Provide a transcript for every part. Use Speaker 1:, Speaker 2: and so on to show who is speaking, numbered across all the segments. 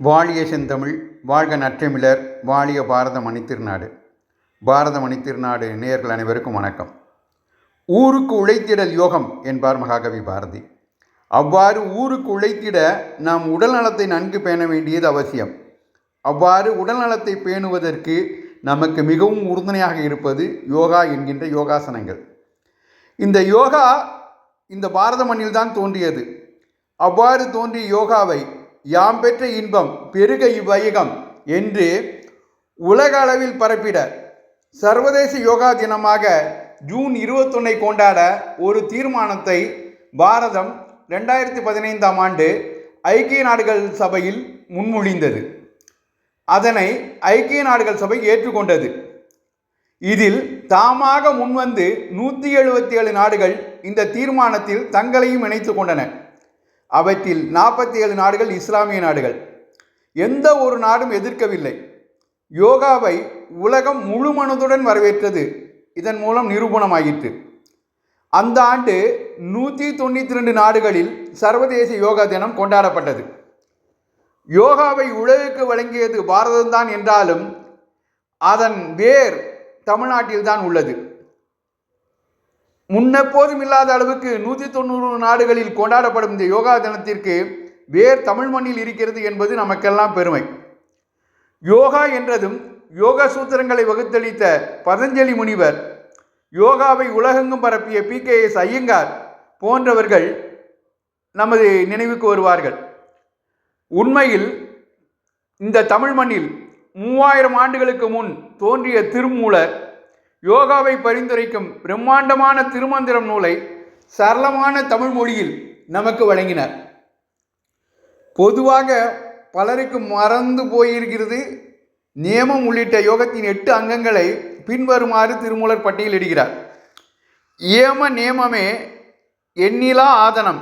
Speaker 1: வாழிய செந்தமிழ் வாழ்க நற்றமிழர் வாழிய பாரத மணித்திருநாடு. பாரத மணித்திருநாடு நேயர்கள் அனைவருக்கும் வணக்கம். ஊருக்கு உழைத்திடல் யோகம் என்பார் மகாகவி பாரதி. அவ்வாறு ஊருக்கு உழைத்திட நாம் உடல் நலத்தை நன்கு பேண வேண்டியது அவசியம். அவ்வாறு உடல் நலத்தை பேணுவதற்கு நமக்கு மிகவும் உறுதுணையாக இருப்பது யோகா என்கின்ற யோகாசனங்கள். இந்த யோகா இந்த பாரத மண்ணில்தான் தோன்றியது. அவ்வாறு தோன்றிய யோகாவை யாம் பெற்ற இன்பம் பெருக இவ்வையகம் என்று உலக அளவில் பரப்பிட சர்வதேச யோகா தினமாக ஜூன் 21 கொண்டாட ஒரு தீர்மானத்தை பாரதம் 2015ஆம் ஆண்டு ஐக்கிய நாடுகள் சபையில் முன்மொழிந்தது. அதனை ஐக்கிய நாடுகள் சபை ஏற்றுக்கொண்டது. இதில் தாமாக முன்வந்து 177 நாடுகள் இந்த தீர்மானத்தில் தங்களையும் இணைத்து கொண்டன. அவற்றில் 47 நாடுகள் இஸ்லாமிய நாடுகள். எந்த ஒரு நாடும் எதிர்க்கவில்லை. யோகாவை உலகம் முழு மனதுடன் வரவேற்றது. இதன் மூலம் நிரூபணமாயிற்று. அந்த ஆண்டு 192 நாடுகளில் சர்வதேச யோகா தினம் கொண்டாடப்பட்டது. யோகாவை உலகுக்கு வழங்கியது பாரதம்தான் என்றாலும் அதன் வேர் தமிழ்நாட்டில்தான் உள்ளது. முன்னெப்போதும் இல்லாத அளவுக்கு 190 நாடுகளில் கொண்டாடப்படும் இந்த யோகா தினத்திற்கு வேர் தமிழ் மண்ணில் இருக்கிறது என்பது நமக்கெல்லாம் பெருமை. யோகா என்றதும் யோக சூத்திரங்களை வகுத்தளித்த பதஞ்சலி முனிவர், யோகாவை உலகெங்கும் பரப்பிய PKS ஐயங்கார் போன்றவர்கள் நமது நினைவுக்கு வருவார்கள். உண்மையில் இந்த தமிழ் மண்ணில் 3000 ஆண்டுகளுக்கு முன் தோன்றிய திருமூலர் யோகாவை பரிந்துரைக்கும் பிரம்மாண்டமான திருமந்திரம் நூலை சரளமான தமிழ் மொழியில் நமக்கு வழங்கினார். பொதுவாக பலருக்கு மறந்து போயிருக்கிறது. நியமம் உள்ளிட்ட யோகத்தின் 8 அங்கங்களை பின்வருமாறு திருமூலர் பட்டியலிடுகிறார். ஏம நியமமே எண்ணிலா ஆதனம்,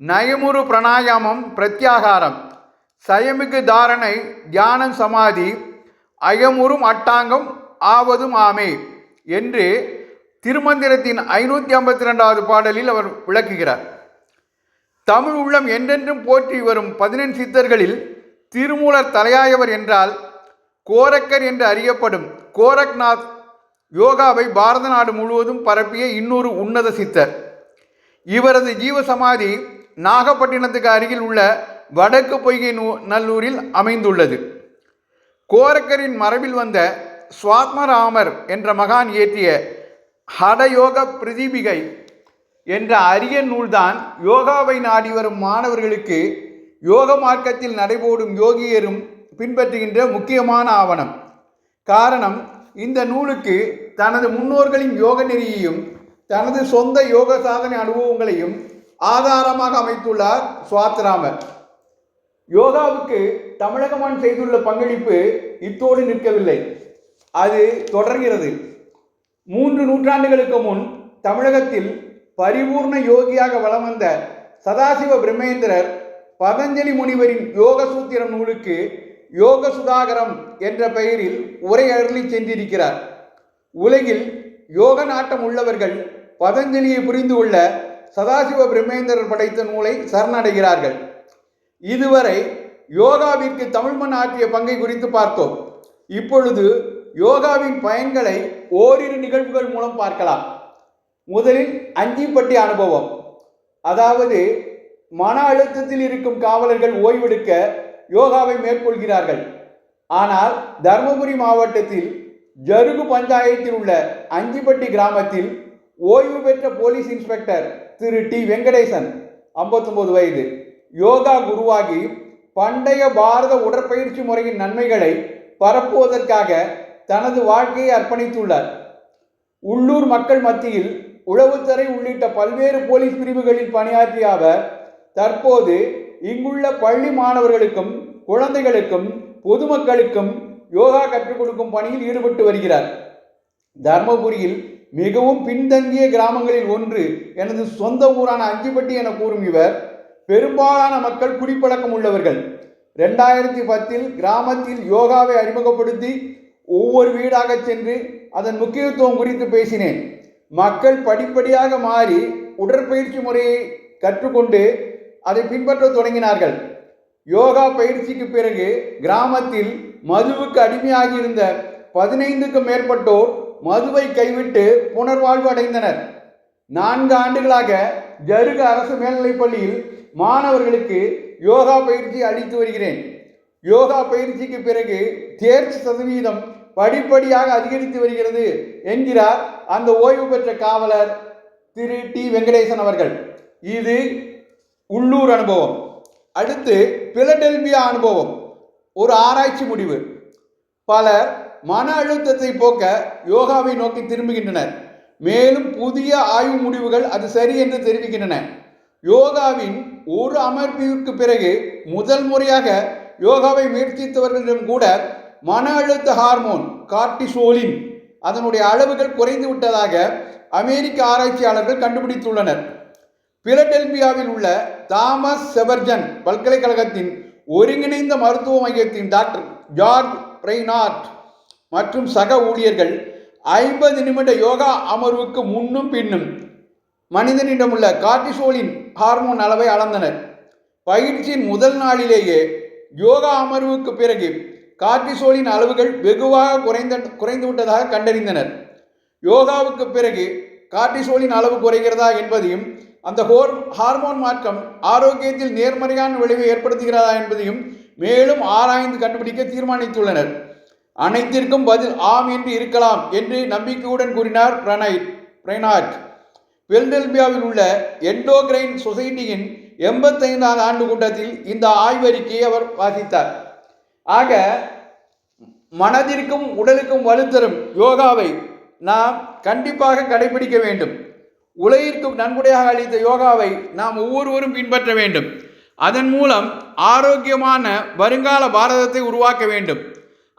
Speaker 1: நயமுறு பிராணாயாமம் பிரத்யாகாரம், சயமிகு தாரணை தியானம் சமாதி, அயமுறும் அட்டாங்கம் ஆவதும் ஆமே என்று திருமந்திரத்தின் 552வது பாடலில் அவர் விளக்குகிறார். தமிழ் உள்ளம் என்றென்றும் போற்றி வரும் 14 சித்தர்களில் திருமூலர் தலையாயவர் என்றால் கோரக்கர் என்று அறியப்படும் கோரக்நாத் யோகாவை பாரத நாடு முழுவதும் பரப்பிய இன்னொரு உன்னத சித்தர். இவரது ஜீவசமாதி நாகப்பட்டினத்துக்கு அருகில் உள்ள வடக்கு பொய்கை நல்லூரில் அமைந்துள்ளது. கோரக்கரின் மரபில் வந்த சுவாத்மராமர் என்ற மகான் இயற்றிய ஹடயோக பிரதீபிகை என்ற அரிய நூல்தான் யோகாவை நாடி வரும் மாணவர்களுக்கு யோக மார்க்கத்தில் நடைபோடும் யோகியரும் பின்பற்றுகின்ற முக்கியமான ஆவணம். காரணம், இந்த நூலுக்கு தனது முன்னோர்களின் யோக நெறியையும் தனது சொந்த யோக சாதனை அனுபவங்களையும் ஆதாரமாக அமைத்துள்ளார் சுவாத்ராமர். யோகாவுக்கு தமிழக மண் செய்துள்ள பங்களிப்பு இத்தோடு நிற்கவில்லை, அது தொடர்கிறது. 3 நூற்றாண்டுகளுக்கு முன் தமிழகத்தில் பரிபூர்ண யோகியாக வலம் வந்த சதாசிவ பிரம்மேந்திரர் பதஞ்சலி முனிவரின் யோக சூத்திரம் நூலுக்கு யோக சுதாகரம் என்ற பெயரில் உரை அருளி சென்றிருக்கிறார். உலகில் யோக நாட்டம் உள்ளவர்கள் பதஞ்சலியை புரிந்து கொள்ள சதாசிவ பிரம்மேந்திரர் படைத்த நூலை சரணடைகிறார்கள். இதுவரை யோகாவிற்கு தமிழ் மண் ஆற்றிய பங்கை குறித்து பார்த்தோம். இப்பொழுது யோகாவின் பயன்களை ஓரிரு நிகழ்வுகள் மூலம் பார்க்கலாம். முதலில் அஞ்சிப்பட்டி அனுபவம். அதாவது மன அழுத்தத்தில் இருக்கும் காவலர்கள் ஓய்வெடுக்க யோகாவை மேற்கொள்கிறார்கள். ஆனால் தருமபுரி மாவட்டத்தில் ஜருகு பஞ்சாயத்தில் உள்ள அஞ்சிப்பட்டி கிராமத்தில் ஓய்வு பெற்ற போலீஸ் இன்ஸ்பெக்டர் திரு டி வெங்கடேசன் 59 வயது யோகா குருவாகி பண்டைய பாரத உடற்பயிற்சி முறையின் நன்மைகளை பரப்புவதற்காக தனது வாழ்க்கையை அர்ப்பணித்துள்ளார். உள்ளூர் மக்கள் மத்தியில் உளவுத்துறை உள்ளிட்ட பல்வேறு போலீஸ் பிரிவுகளில் பணியாற்றிய அவர் தற்போது இங்குள்ள பள்ளி மாணவர்களுக்கும் குழந்தைகளுக்கும் பொதுமக்களுக்கும் யோகா கற்றுக் கொடுக்கும் பணியில் ஈடுபட்டு வருகிறார். தர்மபுரியில் மிகவும் பின்தங்கிய கிராமங்களில் ஒன்று எனது சொந்த ஊரான அஞ்சிப்பட்டி என கூறும் இவர் பெரும்பாலான மக்கள் குடிப்பழக்கம் உள்ளவர்கள். 2010 கிராமத்தில் யோகாவை அறிமுகப்படுத்தி ஒவ்வொரு வீடாக சென்று அதன் முக்கியத்துவம் குறித்து பேசினேன். மக்கள் படிப்படியாக மாறி உடற்பயிற்சி முறையை கற்றுக்கொண்டு அதை பின்பற்ற தொடங்கினார்கள். யோகா பயிற்சிக்கு பிறகு கிராமத்தில் மதுவுக்கு அடிமையாகியிருந்த 15க்கும் மேற்பட்டோர் மதுவை கைவிட்டு புனர்வாழ்வு அடைந்தனர். 4 ஆண்டுகளாக ஜருகு அரசு மேல்நிலைப்பள்ளியில் மாணவர்களுக்கு யோகா பயிற்சி அளித்து வருகிறேன். யோகா பயிற்சிக்கு பிறகு தேர்ச்சி சதவீதம் படிப்படியாக அதிகரித்து வருகிறது என்கிறார் அந்த ஓய்வு பெற்ற காவலர் திரு டி வெங்கடேசன் அவர்கள். இது உள்ளூர் அனுபவம். அடுத்து பிலடெல்பியா அனுபவம். ஒரு ஆராய்ச்சி முடிவு. பலர் மன அழுத்தத்தை போக்க யோகாவை நோக்கி திரும்புகின்றனர். மேலும் புதிய ஆய்வு முடிவுகள் அது சரி என்று தெரிவிக்கின்றன. யோகாவின் ஒரு அமர்விற்கு பிறகு முதல் முறையாக யோகாவை முயற்சித்தவர்களிடம் கூட மன அழுத்த ஹார்மோன் கார்டிசோலின் அதனுடைய அளவுகள் குறைந்து விட்டதாக அமெரிக்க ஆராய்ச்சியாளர்கள் கண்டுபிடித்துள்ளனர். பிலடெல்பியாவில் உள்ள தாமஸ் செபர்ஜன் பல்கலைக்கழகத்தின் ஒருங்கிணைந்த மருத்துவ மையத்தின் டாக்டர் ஜார்ஜ் பிரைனார்ட் மற்றும் சக ஊழியர்கள் 50 நிமிட யோகா அமர்வுக்கு முன்னும் பின்னும் மனிதனிடம் உள்ள கார்டிசோலின் ஹார்மோன் அளவை அளந்தனர். பயிற்சியின் முதல் நாளிலேயே யோகா அமர்வுக்கு பிறகு கார்டிசோலின் அளவுகள் வெகுவாக குறைந்து விட்டதாக கண்டறிந்தனர். யோகாவுக்கு பிறகு கார்டிசோலின் அளவு குறைகிறதா என்பதையும் அந்த ஹார்மோன் மாற்றம் ஆரோக்கியத்தில் நேர்மறையான விளைவை ஏற்படுத்துகிறதா என்பதையும் மேலும் ஆராய்ந்து கண்டுபிடிக்க தீர்மானித்துள்ளனர். அனைத்திற்கும் பதில் ஆம் என்று இருக்கலாம் என்று நம்பிக்கையுடன் கூறினார் பிரைனார்ட். பிலடெல்பியாவில் உள்ள எண்டோகிரைன் சொசைட்டியின் 85வது ஆண்டு கூட்டத்தில் இந்த ஆய்வறிக்கையை அவர் வாசித்தார். ஆக மனதிற்கும் உடலுக்கும் வலுத்தரும் யோகாவை நாம் கண்டிப்பாக கடைபிடிக்க வேண்டும். உலகிற்கு நன்கொடையாக அளித்த யோகாவை நாம் ஒவ்வொருவரும் பின்பற்ற வேண்டும். அதன் மூலம் ஆரோக்கியமான வருங்கால பாரதத்தை உருவாக்க வேண்டும்.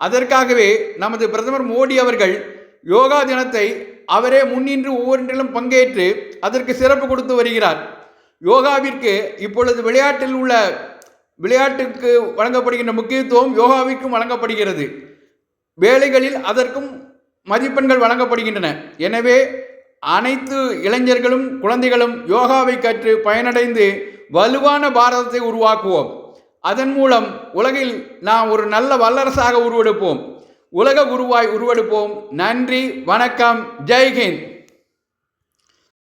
Speaker 1: அதற்காகவே நமது பிரதமர் மோடி அவர்கள் யோகா தினத்தை அவரே முன்னின்று ஒவ்வொன்றிலும் பங்கேற்று அதற்கு சிறப்பு கொடுத்து வருகிறார். யோகாவிற்கு இப்பொழுது விளையாட்டுக்கு வழங்கப்படுகின்ற முக்கியத்துவம் யோகாவிற்கும் வழங்கப்படுகிறது. வேலைகளில் அதற்கும் மதிப்பெண்கள் வழங்கப்படுகின்றன. எனவே அனைத்து இளைஞர்களும் குழந்தைகளும் யோகாவை கற்று பயனடைந்து வலுவான பாரதத்தை உருவாக்குவோம். அதன் மூலம் உலகில் நாம் ஒரு நல்ல வல்லரசாக உருவெடுப்போம். உலக குருவாய் உருவெடுப்போம். நன்றி, வணக்கம், ஜெய்ஹிந்த்.